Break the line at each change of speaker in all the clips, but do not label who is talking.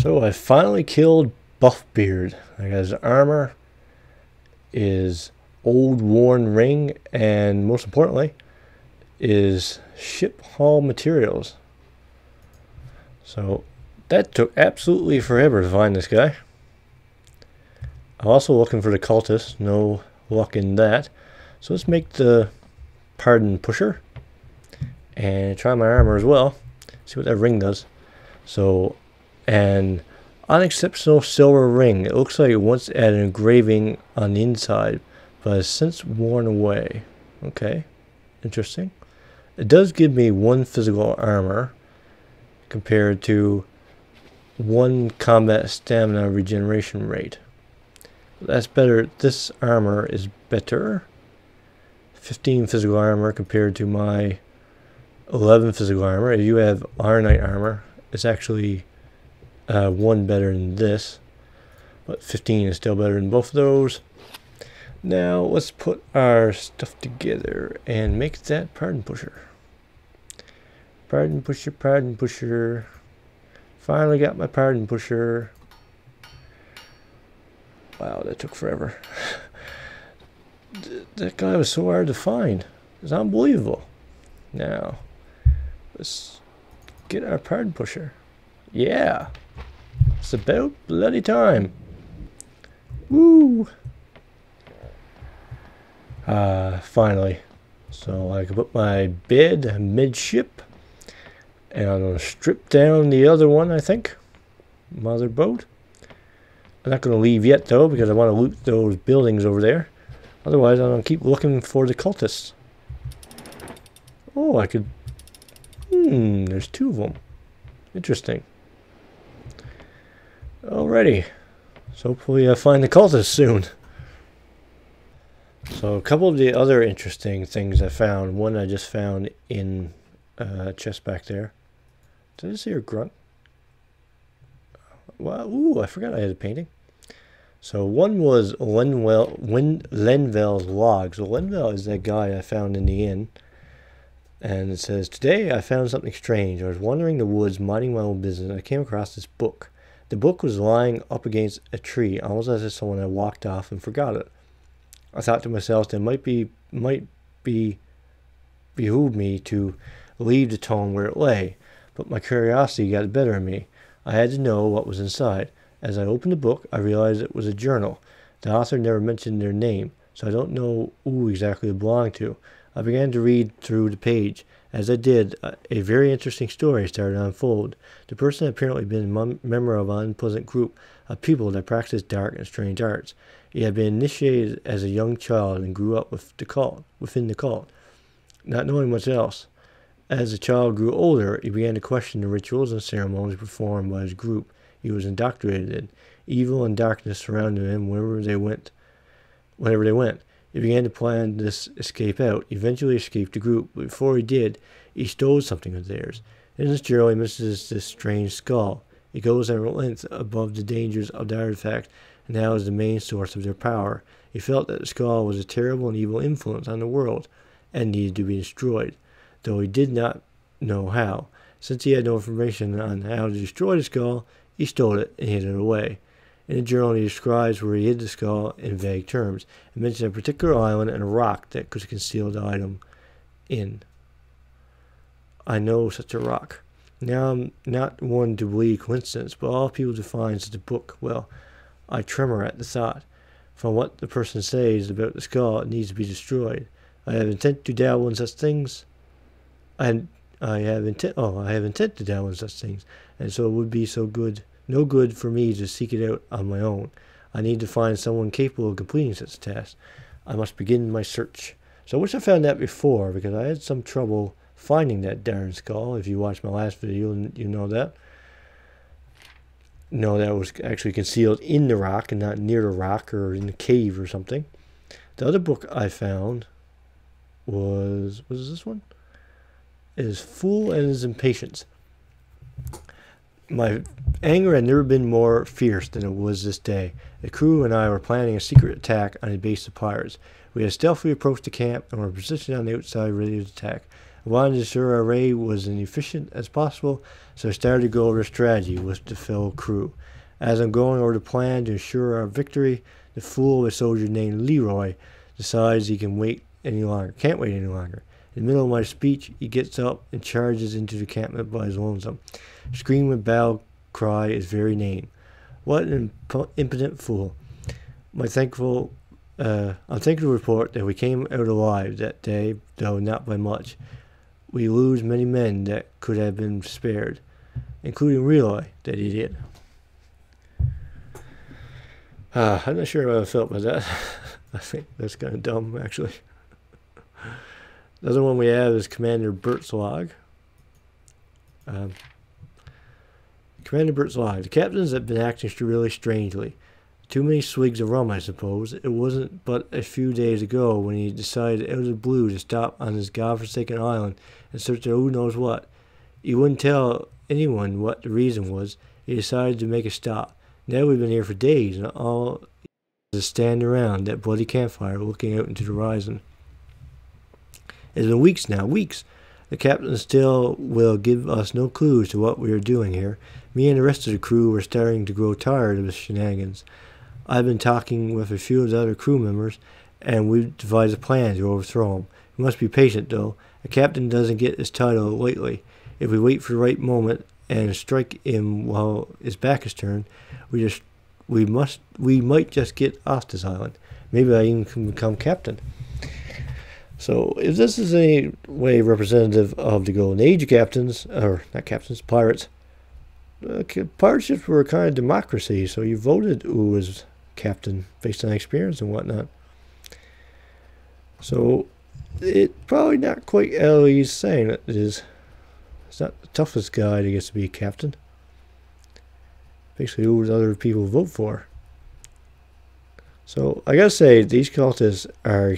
So I finally killed Buffbeard. I got his armor, his old worn ring, and most importantly, is ship haul materials. So that took absolutely forever to find this guy. I'm also looking for the cultists. No luck in that. So let's make the pardon pusher and try my armor as well. See what that ring does. So, an unexceptional silver ring. It looks like it once had an engraving on the inside, but has since worn away. Okay, interesting. It does give me 1 physical armor compared to 1 combat stamina regeneration rate. That's better. This armor is better. 15 physical armor compared to my 11 physical armor. If you have Ironite armor, it's actually 1 better than this, but 15 is still better than both of those. Now let's put our stuff together and make that pardon pusher. Pardon pusher, pardon pusher. Finally got my pardon pusher. Wow, that took forever. That guy was so hard to find. It's unbelievable. Now, let's get our pardon pusher. Yeah. It's about bloody time. Woo! Finally. So I can put my bed midship. And I'm going to strip down the other one, I think. Mother boat. I'm not going to leave yet, though, because I want to loot those buildings over there. Otherwise, I'm going to keep looking for the cultists. Oh, I could... there's 2 of them. Interesting. Alrighty. So hopefully I'll find the cultists soon. So a couple of the other interesting things I found. One I just found in a chest back there. Did I just hear a grunt? Wow, ooh, I forgot I had a painting. So one was Lenvell's log. So Lenvell is that guy I found in the inn. And it says, "Today I found something strange. I was wandering the woods, minding my own business, and I came across this book. The book was lying up against a tree, almost as if someone had walked off and forgot it. I thought to myself that it might behoove me to leave the tome where it lay, but my curiosity got the better of me. I had to know what was inside. As I opened the book, I realized it was a journal. The author never mentioned their name, so I don't know who exactly it belonged to. I began to read through the page. As I did, a very interesting story started to unfold. The person had apparently been a member of an unpleasant group of people that practiced dark and strange arts. He had been initiated as a young child and grew up within the cult, not knowing much else. As the child grew older, he began to question the rituals and ceremonies performed by his group he was indoctrinated in. Evil and darkness surrounded him wherever they went. He began to plan this escape out. He eventually escaped the group, but before he did, he stole something of theirs. In his journal, he misses this strange skull. It goes at length above the dangers of the artifact, and now is the main source of their power. He felt that the skull was a terrible and evil influence on the world, and needed to be destroyed, though he did not know how. Since he had no information on how to destroy the skull, he stole it and hid it away. In the journal, he describes where he hid the skull in vague terms, and mentions a particular island and a rock that could conceal the item in. I know such a rock. Now I'm not one to believe coincidence, but all people define such a book. Well, I tremor at the thought. From what the person says about the skull, it needs to be destroyed. I have intent to dabble in such things. I have intent to dabble in such things, and so it would be no good for me to seek it out on my own. I need to find someone capable of completing such a task. I must begin my search. So I wish I found that before, because I had some trouble finding that darn skull. If you watched my last video, you know that. No, that was actually concealed in the rock and not near the rock or in the cave or something. The other book I found was this one? It is Fool and His Impatience. My anger had never been more fierce than it was this day. The crew and I were planning a secret attack on a base of pirates. We had stealthily approached the camp and were positioned on the outside ready to attack. I wanted to ensure our raid was as efficient as possible, so I started to go over the strategy with the fellow crew. As I'm going over the plan to ensure our victory, the fool of a soldier named Leroy decides he can't wait any longer. In the middle of my speech, he gets up and charges into the encampment by his lonesome, screaming a battle cry his very name. What an impotent fool! I'm thankful to report that we came out alive that day, though not by much. We lose many men that could have been spared, including Leroy, that idiot. I'm not sure how I felt about that. I think that's kind of dumb, actually. The other one we have is Commander Bert's log. Commander Bert's log. The captains have been acting really strangely. Too many swigs of rum, I suppose. It wasn't but a few days ago when he decided out of the blue to stop on his godforsaken island and search for who knows what. He wouldn't tell anyone what the reason was. He decided to make a stop. Now we've been here for days, and all is standing around that bloody campfire looking out into the horizon. It's been weeks now, weeks. The captain still will give us no clues to what we are doing here. Me and the rest of the crew were starting to grow tired of his shenanigans. I've been talking with a few of the other crew members, and we've devised a plan to overthrow him. We must be patient, though. A captain doesn't get his title lightly. If we wait for the right moment and strike him while his back is turned, we might just get off this island. Maybe I even can become captain. So, if this is any way representative of the golden age of captains, or not captains, pirates, pirate ships were a kind of democracy, so you voted who was captain based on experience and whatnot. So, it's probably not quite how he's saying it is. It's not the toughest guy that gets to be a captain. Basically, who would other people vote for? So, I gotta say, these cultists are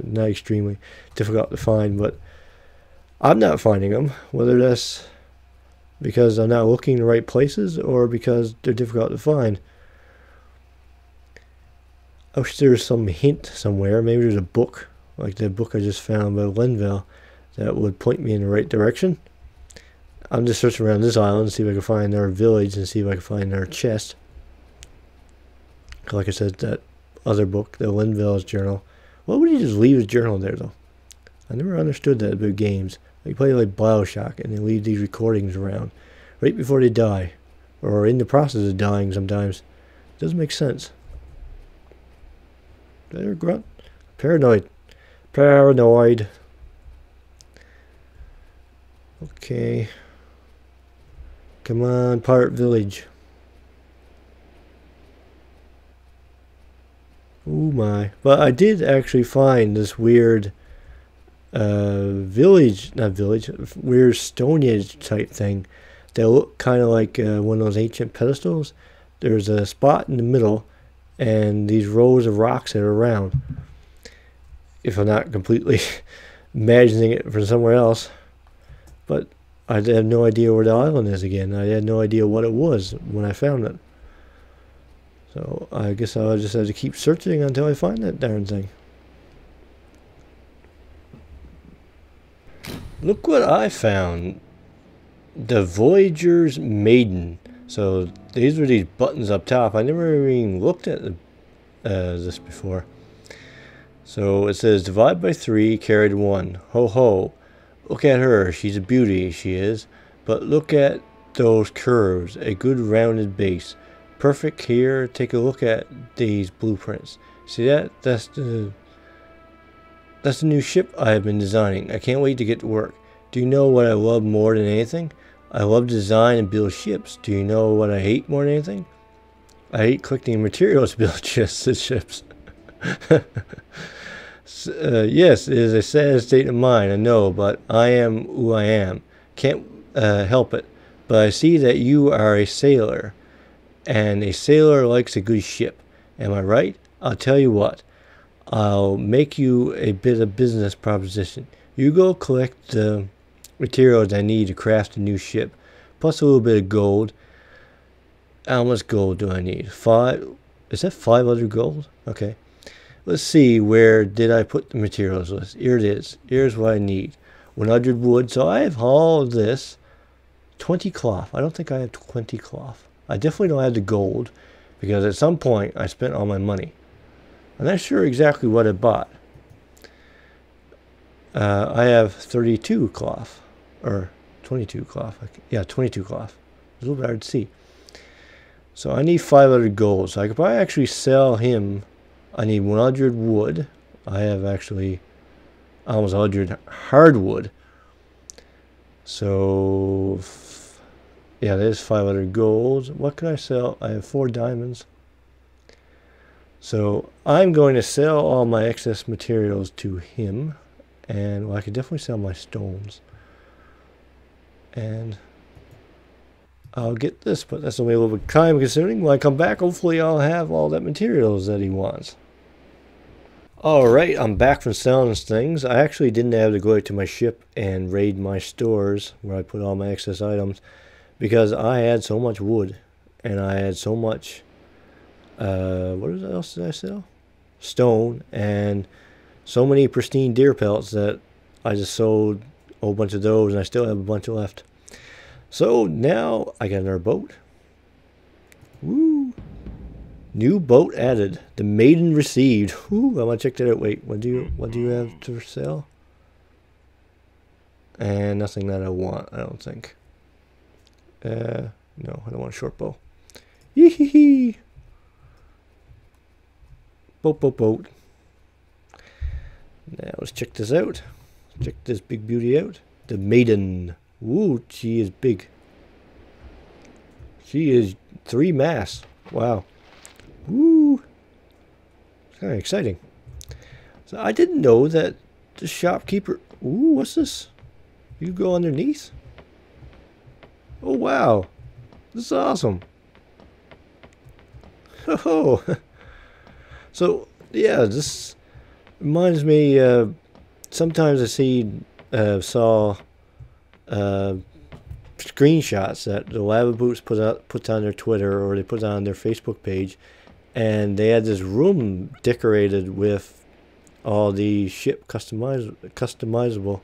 not extremely difficult to find, but I'm not finding them, whether that's because I'm not looking in the right places or because they're difficult to find. I wish there was some hint somewhere. Maybe there's a book, like the book I just found by Lenvell, that would point me in the right direction. I'm just searching around this island, see if I can find our village and see if I can find our chest. Like I said, that other book, the Lenvell's journal. Why would he just leave his journal there, though? I never understood that about games. They play like Bioshock, and they leave these recordings around right before they die, or in the process of dying sometimes. It doesn't make sense. Better grunt. Paranoid. Okay. Come on, Pirate Village. Oh my. But I did actually find this weird weird Stone Age type thing that look kind of like one of those ancient pedestals. There's a spot in the middle and these rows of rocks that are around. If I'm not completely imagining it from somewhere else. But I have no idea where the island is again. I had no idea what it was when I found it. So I guess I'll just have to keep searching until I find that darn thing. Look what I found. The Voyager's Maiden. So these were these buttons up top. I never even looked at this before. So it says divide by 3, carry to 1. Ho ho. Look at her. She's a beauty, she is. But look at those curves. A good rounded base. Perfect here. Take a look at these blueprints. See that? That's the new ship I have been designing. I can't wait to get to work. Do you know what I love more than anything? I love to design and build ships. Do you know what I hate more than anything? I hate collecting materials to build ships. Yes, it is a sad state of mind, I know, but I am who I am. Can't help it. But I see that you are a sailor. And a sailor likes a good ship. Am I right? I'll tell you what. I'll make you a bit of business proposition. You go collect the materials I need to craft a new ship, plus a little bit of gold. How much gold do I need? 5? Is that 500 gold? Okay. Let's see, where did I put the materials list? Here it is. Here's what I need. 100 wood. So I have all of this. 20 cloth. I don't think I have 20 cloth. I definitely don't have the gold, because at some point I spent all my money. I'm not sure exactly what I bought. I have 32 cloth, or 22 cloth. Yeah, 22 cloth. It's a little bit hard to see. So I need 500 gold. So I could probably actually sell him. I need 100 wood. I have actually almost 100 hardwood. So yeah, there's 500 gold. What can I sell? I have 4 diamonds. So I'm going to sell all my excess materials to him. And well, I could definitely sell my stones. And I'll get this, but that's only a little bit time consuming. When I come back, hopefully I'll have all that materials that he wants. Alright, I'm back from selling things. I actually didn't have to go out to my ship and raid my stores where I put all my excess items, because I had so much wood and I had so much what else did I sell? Stone, and so many pristine deer pelts that I just sold a whole bunch of those, and I still have a bunch left. So now I got another boat. Woo! New boat added. The Maiden received. Woo! I want to check that out. Wait, what do you have to sell? And nothing that I want, I don't think. No, I don't want a short bow. Yee-hee-hee! Boat. Now let's check this out. Check this big beauty out. The Maiden. Ooh, she is big. She is 3 masts. Wow. Woo. It's kind of exciting. So I didn't know that the shopkeeper... Ooh, what's this? You go underneath? Oh, wow. This is awesome. Oh. So, yeah, this reminds me, sometimes I saw screenshots that the Lava Boots puts on their Twitter, or they put on their Facebook page, and they had this room decorated with all the ship customizable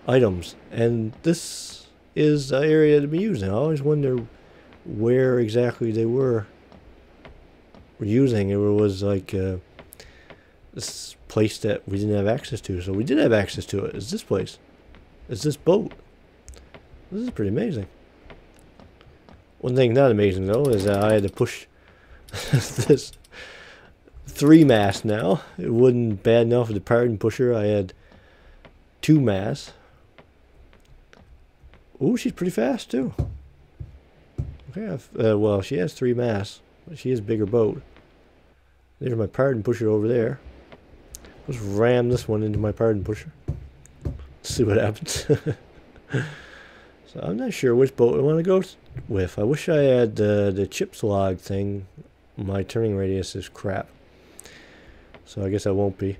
items, and this is the area to be using. I always wonder where exactly they were using. It was like this place that we didn't have access to, so we did have access to it. It's this place. It's this boat. This is pretty amazing. One thing not amazing though is that I had to push this 3 mast now. It wasn't bad enough with the pardon pusher. I had 2 masts. Ooh, she's pretty fast too. Okay, well, she has 3 masts, but she is a bigger boat. There's my pardon pusher over there. Let's ram this one into my pardon pusher. See what happens. So I'm not sure which boat I want to go with. I wish I had the chips log thing. My turning radius is crap, so I guess I won't be.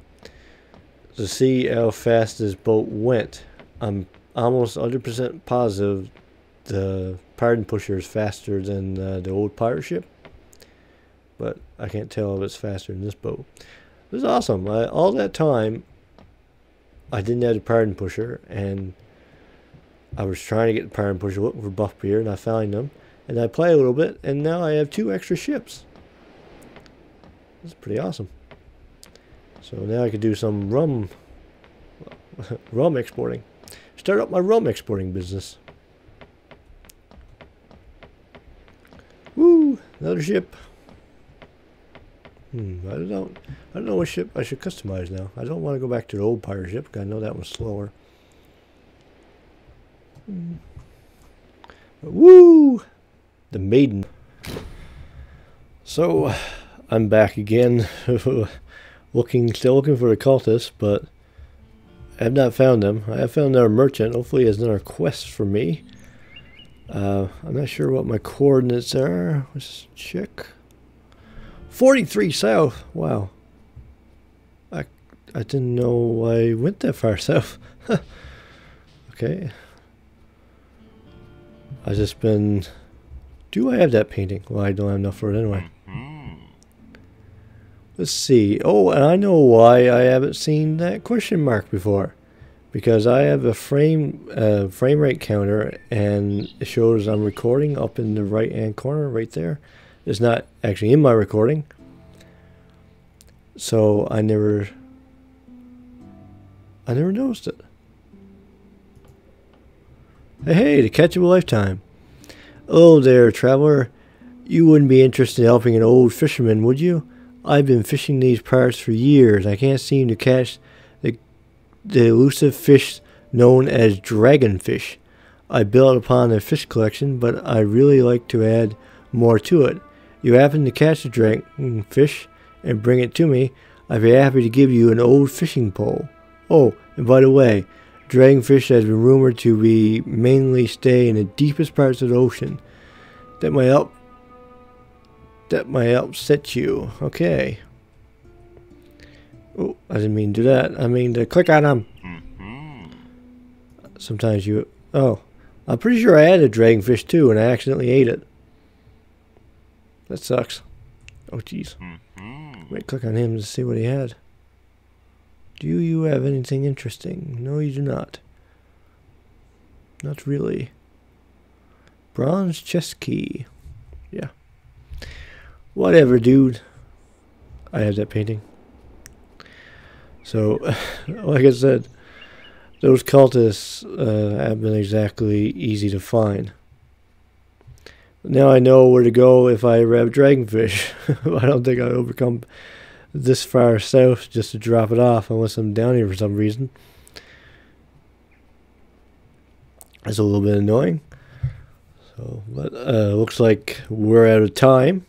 To see how fast this boat went, I'm almost 100% positive the pardon pusher is faster than the old pirate ship, but I can't tell if it's faster than this boat. This is awesome. All that time I didn't have the pardon pusher, and I was trying to get the pardon pusher looking for buff beer, and I found them, and I played a little bit, and now I have 2 extra ships. This is pretty awesome. So now I could do some rum exporting. Start up my rum exporting business. Woo! Another ship. I don't know what ship I should customize now. I don't want to go back to the old pirate ship, because I know that one's slower. Woo! The Maiden. So I'm back again, still looking for the cultists, but I have not found them. I have found another merchant. Hopefully he has another quest for me. I'm not sure what my coordinates are. Let's check. 43 south. Wow. I didn't know I went that far south. Okay. I just been... Do I have that painting? Well, I don't have enough for it anyway. Let's see. Oh, and I know why I haven't seen that question mark before. Because I have a frame rate counter, and it shows I'm recording up in the right hand corner right there. It's not actually in my recording. So I never noticed it. Hey, the catch of a lifetime. Oh there, traveler. You wouldn't be interested in helping an old fisherman, would you? I've been fishing these parts for years. I can't seem to catch the elusive fish known as dragonfish. I built upon a fish collection, but I really like to add more to it. You happen to catch a dragonfish and bring it to me, I'd be happy to give you an old fishing pole. Oh, and by the way, dragonfish has been rumored to be mainly stay in the deepest parts of the ocean. That might upset you. Okay. Oh, I didn't mean to do that. I mean to click on them. Sometimes you... Oh, I'm pretty sure I had a dragonfish too, and I accidentally ate it. That sucks. Oh, jeez. Might click on him to see what he had. Do you have anything interesting? No, you do not. Not really. Bronze chest key. Yeah. Whatever, dude. I have that painting. So, like I said, those cultists have been exactly easy to find. Now I know where to go if I ever have dragonfish. I don't think I'll overcome this far south just to drop it off unless I'm down here for some reason. That's a little bit annoying. So, but looks like we're out of time.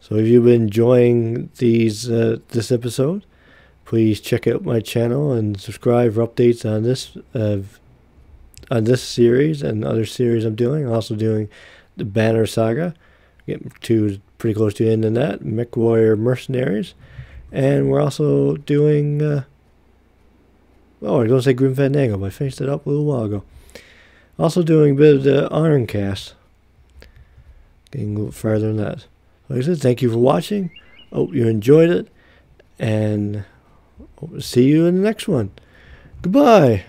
So if you've been enjoying this episode, please check out my channel and subscribe for updates on this series and other series I'm doing. I'm also doing the Banner Saga, getting to pretty close to the end of that. Mech Warrior Mercenaries, and we're also doing. I was going to say Grim Fandango, but I finished it up a little while ago. Also doing a bit of the Ironcast, getting a little farther than that. Like I said, thank you for watching. Hope you enjoyed it, and hope to see you in the next one. Goodbye.